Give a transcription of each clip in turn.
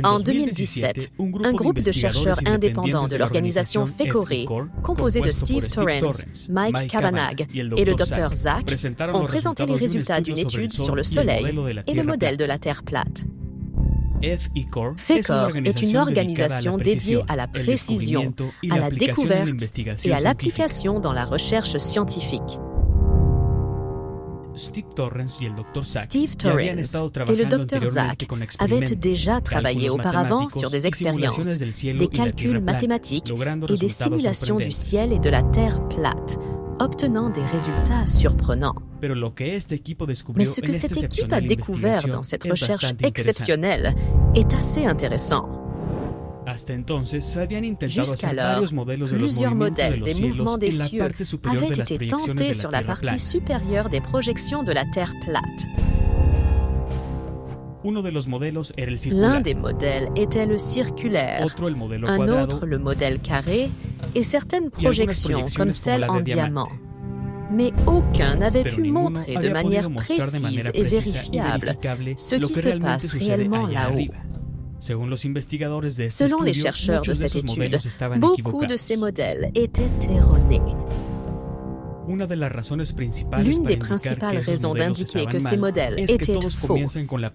En 2017, un groupe de chercheurs indépendants de l'organisation FECORE, composé de Steve Torrence, Mike Cavanagh et le Dr Zach, ont présenté les résultats d'une étude sur le Soleil et le modèle de la Terre plate. FECORE est une organisation dédiée à la précision, à la découverte et à l'application dans la recherche scientifique. Steve Torrence et le Dr Zach avaient déjà travaillé auparavant sur des expériences, des calculs mathématiques et des simulations du ciel et de la Terre plate, obtenant des résultats surprenants. Mais ce que cette équipe a découvert dans cette recherche exceptionnelle est assez intéressant. Jusqu'alors, plusieurs modèles des mouvements des cieux avaient été tentés sur la partie supérieure des projections de la Terre plate. L'un des modèles était le circulaire, un autre le modèle carré et certaines projections comme celle en diamant. Mais aucun n'avait pu montrer de manière précise et vérifiable ce qui se passe réellement là-haut. Selon les chercheurs de cette étude, beaucoup de ces modèles étaient erronés. L'une des principales raisons d'indiquer que ces modèles étaient faux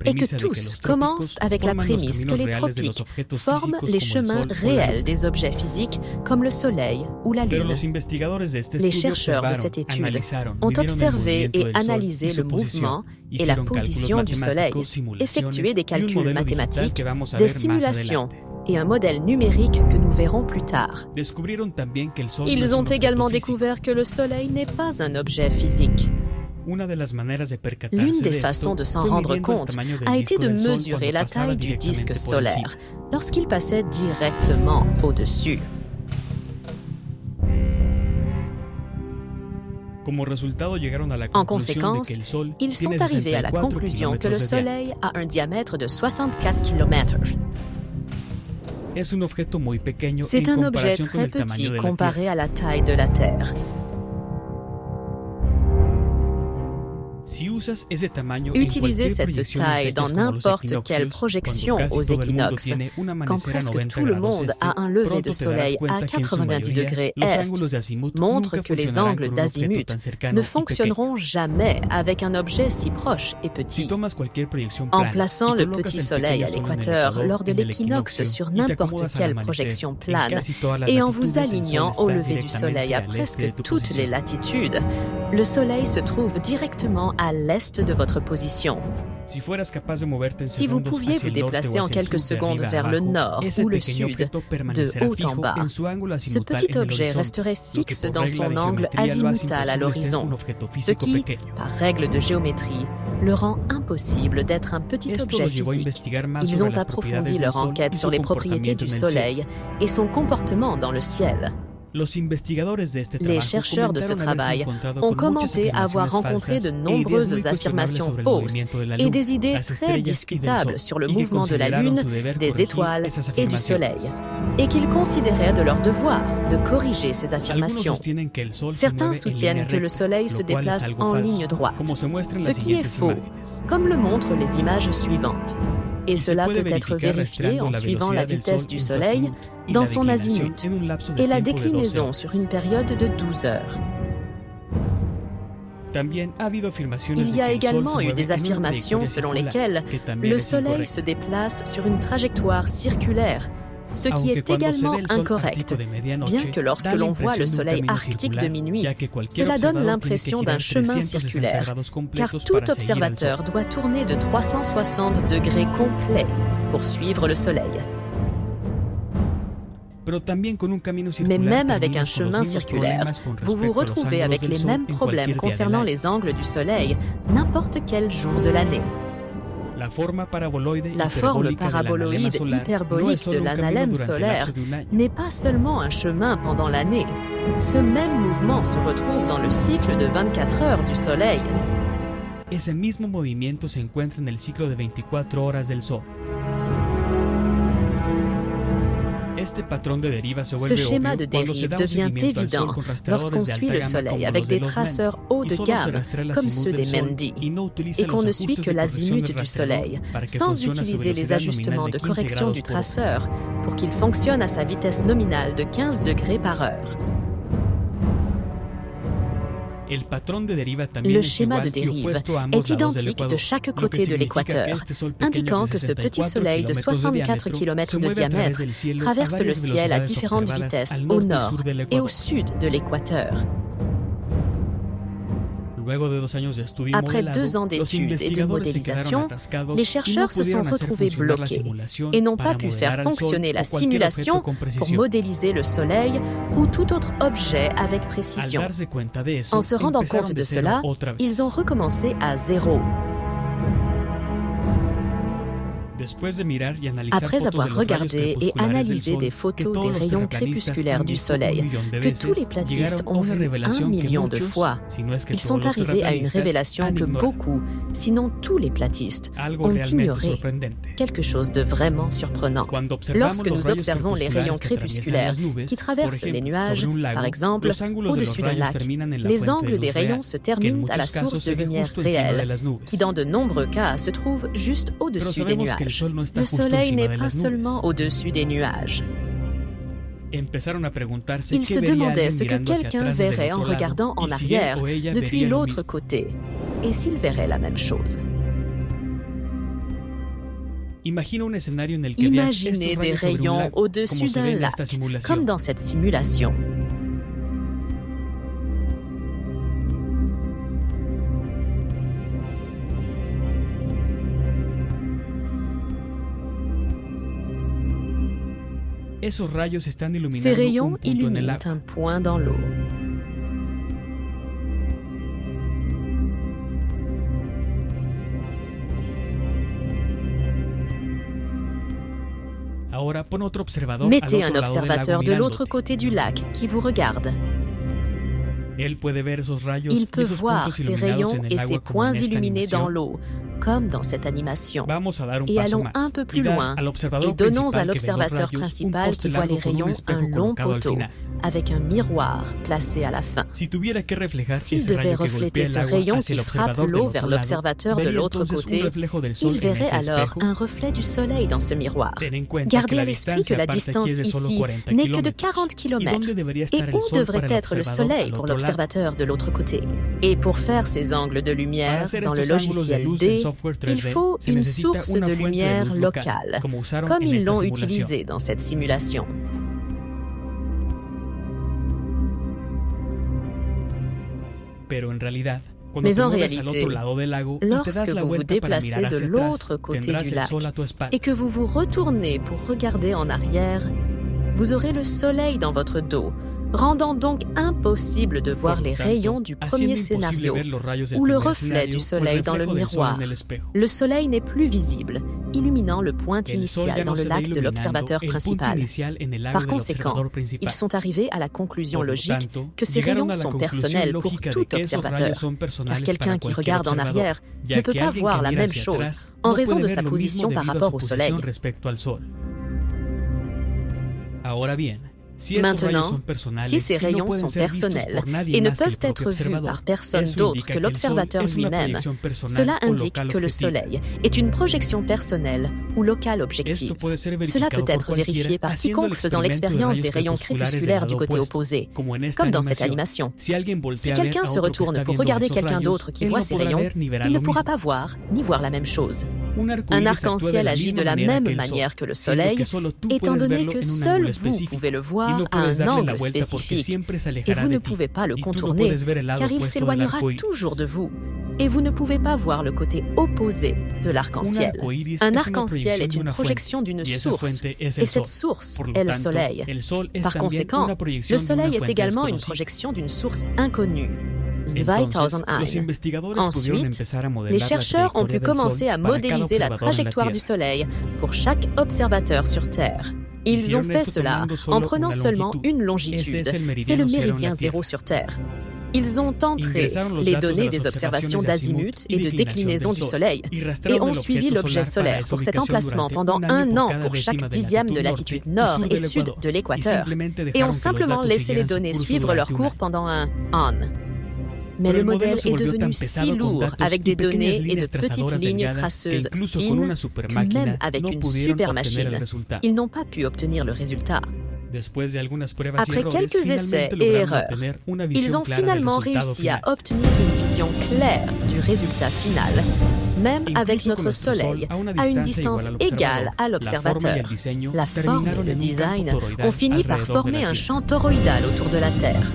est que tous commencent avec la prémisse que les tropiques forment les chemins réels des objets physiques comme le Soleil ou la Lune. Les chercheurs de cette étude ont observé et analysé le mouvement et la position du Soleil, effectué des calculs mathématiques, des simulations et un modèle numérique que nous verrons plus tard. Ils ont également découvert que le Soleil n'est pas un objet physique. L'une des façons de s'en rendre compte a été de mesurer la taille du disque solaire lorsqu'il passait directement au-dessus. En conséquence, ils sont arrivés à la conclusion que le Soleil a un diamètre de 64 km. C'est un objet très petit comparé à la taille de la Terre. Utilisez cette taille dans n'importe quelle projection aux équinoxes, quand presque tout le monde a un lever de soleil à 90 degrés est, montre que les angles d'azimut ne fonctionneront jamais avec un objet si proche et petit. En plaçant le petit soleil à l'équateur lors de l'équinoxe sur n'importe quelle projection plane et en vous alignant au lever du soleil à presque toutes les latitudes, le soleil se trouve directement à l'est de votre position. Si vous pouviez vous déplacer en quelques secondes vers le nord ou le sud, de haut en bas, ce petit objet resterait fixe dans son angle azimutal à l'horizon, ce qui, par règle de géométrie, le rend impossible d'être un petit objet physique. Ils ont approfondi leur enquête sur les propriétés du Soleil et son comportement dans le ciel. Les chercheurs de ce travail ont commenté avoir rencontré de nombreuses affirmations fausses et des idées très discutables sur le mouvement de la Lune, des étoiles et du Soleil, et qu'ils considéraient de leur devoir de corriger ces affirmations. Certains soutiennent que le Soleil se déplace en ligne droite, ce qui est faux, comme le montrent les images suivantes. Et cela peut être vérifié en suivant la vitesse du Soleil dans son azimut et la déclinaison sur une période de 12 heures. Il y a également eu des affirmations selon lesquelles le Soleil se déplace sur une trajectoire circulaire, ce qui est également incorrect, bien que lorsque l'on voit le soleil arctique de minuit, cela donne l'impression d'un chemin circulaire, car tout observateur doit tourner de 360 degrés complets pour suivre le soleil. Mais même avec un chemin circulaire, vous vous retrouvez avec les mêmes problèmes concernant les angles du soleil n'importe quel jour de l'année. La forme paraboloïde hyperbolique de l'analème solaire n'est pas seulement un chemin pendant l'année. Ce même mouvement se retrouve dans le cycle de 24 heures du Soleil. Ese mismo movimiento se encuentra en el ciclo de 24 horas del Sol. Ce schéma de dérive devient évident lorsqu'on suit le Soleil avec des traceurs haut de gamme comme ceux des Mendy et qu'on ne suit que l'azimut du Soleil sans utiliser les ajustements de correction du traceur pour qu'il fonctionne à sa vitesse nominale de 15 degrés par heure. Le schéma de dérive est identique de chaque côté de l'équateur, indiquant que ce petit soleil de 64 km de diamètre traverse le ciel à différentes vitesses au nord et au sud de l'équateur. Après 2 ans d'études et de modélisation, les chercheurs se sont retrouvés bloqués et n'ont pas pu faire fonctionner la simulation pour modéliser le Soleil ou tout autre objet avec précision. En se rendant compte de cela, ils ont recommencé à zéro. Après avoir regardé et analysé des photos des rayons crépusculaires du Soleil que tous les platistes ont vu 1 million de fois, ils sont arrivés à une révélation que beaucoup, sinon tous les platistes, ont ignoré. Quelque chose de vraiment surprenant. Lorsque nous observons les rayons crépusculaires qui traversent les nuages, par exemple, au-dessus d'un lac, les angles des rayons se terminent à la source de lumière réelle, qui dans de nombreux cas se trouve juste au-dessus des nuages. Le Soleil n'est pas seulement au-dessus des nuages. Ils se demandaient ce que quelqu'un verrait en regardant en arrière depuis l'autre côté, et s'il verrait la même chose. Imaginez des rayons au-dessus d'un lac, comme dans cette simulation. Ces rayons illuminent un point dans l'eau. Mettez un observateur de l'autre côté du lac qui vous regarde. Il peut voir ces rayons et ces points illuminés dans l'eau, comme dans cette animation. Et allons un peu plus loin et donnons à l'observateur principal qui voit les rayons un long poteau avec un miroir placé à la fin. S'il devait refléter ce rayon qui frappe l'eau vers l'observateur de l'autre côté, il verrait alors un reflet du soleil dans ce miroir. Gardez à l'esprit que la distance ici n'est que de 40 km. Et où devrait être le soleil pour l'observateur de l'autre côté? Et pour faire ces angles de lumière dans le logiciel D, il faut une source de lumière locale, comme ils l'ont utilisé dans cette simulation. Mais en réalité, lorsque vous vous déplacez de l'autre côté du lac et que vous vous retournez pour regarder en arrière, vous aurez le soleil dans votre dos, rendant donc impossible de voir les rayons du premier scénario ou le reflet du soleil dans le miroir. Le soleil n'est plus visible, illuminant le point initial dans le lac de l'observateur principal. Par conséquent, ils sont arrivés à la conclusion logique que ces rayons sont personnels pour tout observateur, car quelqu'un qui regarde en arrière ne peut pas voir la même chose en raison de sa position par rapport au soleil. Maintenant, si ces rayons sont personnels et ne peuvent être vus par personne d'autre que l'observateur lui-même, cela indique que le Soleil est une projection personnelle ou locale objective. Cela peut être vérifié par quiconque faisant l'expérience des rayons crépusculaires du côté opposé, comme dans cette animation. Si quelqu'un se retourne pour regarder quelqu'un d'autre qui voit ces rayons, il ne pourra pas voir ni voir la même chose. Un arc-en-ciel agit de la même manière que le Soleil, étant donné que seul vous pouvez le voir à un angle spécifique, et vous ne pouvez pas le contourner, car il s'éloignera toujours de vous, et vous ne pouvez pas voir le côté opposé de l'arc-en-ciel. Un arc-en-ciel est une projection d'une source, et cette source est le Soleil. Par conséquent, le Soleil est également une projection d'une source inconnue. 2001. Ensuite, les chercheurs ont pu commencer à modéliser la trajectoire du Soleil pour chaque observateur sur Terre. Ils ont fait cela en prenant seulement une longitude, c'est le méridien 0 sur Terre. Ils ont entré les données des observations d'azimut et de déclinaison du Soleil et ont suivi l'objet solaire pour cet emplacement pendant 1 an pour chaque dixième de latitude nord et sud de l'équateur et ont simplement laissé les données suivre leur cours pendant un an. Mais le modèle est devenu si lourd avec des données et de petites lignes traceuses fines que même avec une super machine, ils n'ont pas pu obtenir le résultat. Après quelques essais et erreurs, ils ont finalement réussi à obtenir une vision claire du résultat final, même avec notre Soleil, à une distance égale à l'observateur. La forme et le design ont fini par former un champ toroïdal autour de la Terre.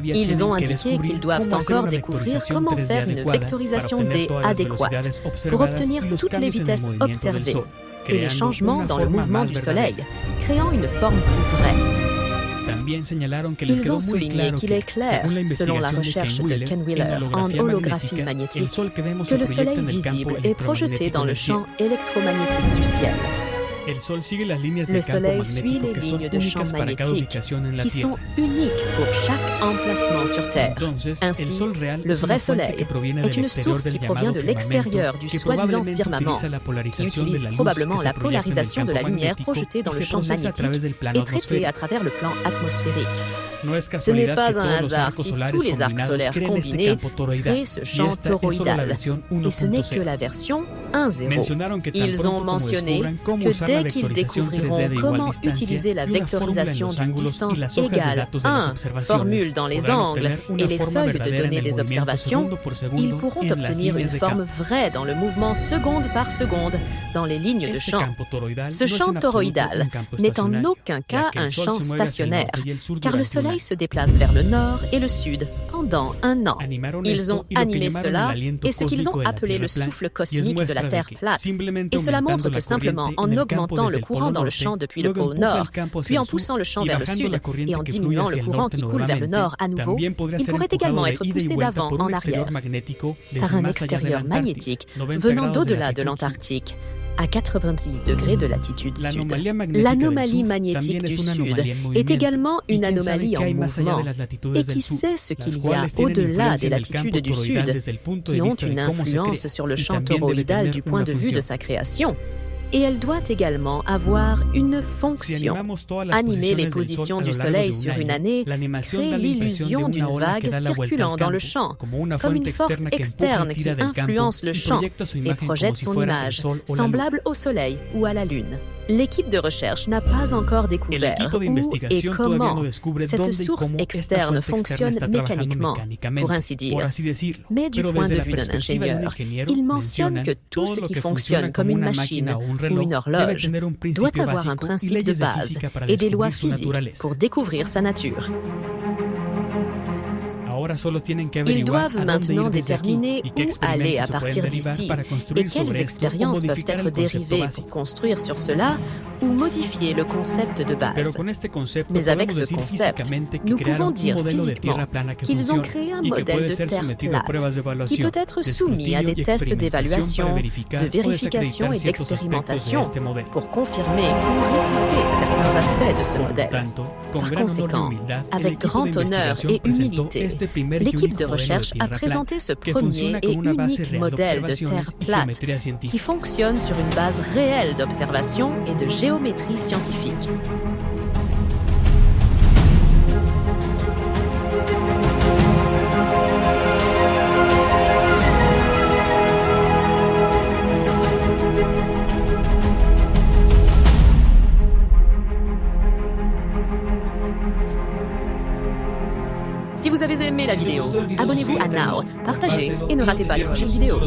Ils ont indiqué qu'ils doivent encore découvrir comment faire une vectorisation D adéquate pour obtenir toutes les vitesses observées et les changements dans le mouvement du Soleil, créant une forme plus vraie. Ils ont souligné qu'il est clair, selon la recherche de Ken Wheeler en holographie magnétique, que le Soleil visible est projeté dans le champ électromagnétique du ciel. Le Soleil suit les lignes de champ magnétique qui sont uniques pour chaque emplacement sur Terre. Ainsi, le vrai Soleil est une source qui provient de l'extérieur du soi-disant firmament, qui utilise probablement la polarisation de la lumière projetée dans le champ magnétique et traitée à travers le plan atmosphérique. Ce n'est pas un hasard si tous les arcs solaires combinés créent ce champ toroïdal, et ce n'est que la version 1.0. Ils ont mentionné que dès qu'ils découvriront comment utiliser la vectorisation d'une distance égale 1, formule dans les angles et les feuilles de données des observations, ils pourront obtenir une forme vraie dans le mouvement seconde par seconde dans les lignes de champ. Ce champ toroïdal n'est en aucun cas un champ stationnaire, car le Soleil se déplace vers le nord et le sud pendant 1 an. Ils ont animé cela et ce qu'ils ont appelé le souffle cosmique de la Terre plate. Et cela montre que simplement en augmentant le courant dans le champ depuis le pôle nord, puis en poussant le champ vers le sud et en diminuant le courant qui coule vers le nord à nouveau, il pourrait également être poussé d'avant en arrière par un extérieur magnétique venant d'au-delà de l'Antarctique, à 90 degrés de latitude sud. L'anomalie magnétique du sud est également une anomalie en mouvement et qui sait ce qu'il y a au-delà des latitudes du sud qui ont une influence sur le champ toroïdal du point de vue de sa création. Et elle doit également avoir une fonction. Animer les positions du Soleil sur une année crée l'illusion d'une vague circulant dans le champ, comme une force externe qui influence le champ et projette son image, semblable au Soleil ou à la Lune. L'équipe de recherche n'a pas encore découvert où et comment cette source externe fonctionne mécaniquement, pour ainsi dire. Mais du point de vue d'un ingénieur, il mentionne que tout ce qui fonctionne comme une machine ou une horloge doit avoir un principe de base et des lois physiques pour découvrir sa nature. Ils doivent maintenant déterminer où aller à partir d'ici et quelles expériences peuvent être dérivées pour construire sur cela ou modifier le concept de base. Mais avec ce concept, nous pouvons dire physiquement qu'ils ont créé un modèle de Terre plate qui peut être soumis à des tests d'évaluation, de vérification et d'expérimentation pour confirmer ou réfuter certains aspects de ce modèle. Par conséquent, avec grand honneur et humilité, l'équipe de recherche a présenté ce premier et unique modèle de Terre plate qui fonctionne sur une base réelle d'observation et de géométrie scientifique. Si vous avez aimé la vidéo, abonnez-vous à Now, partagez et ne ratez pas les prochaines vidéos.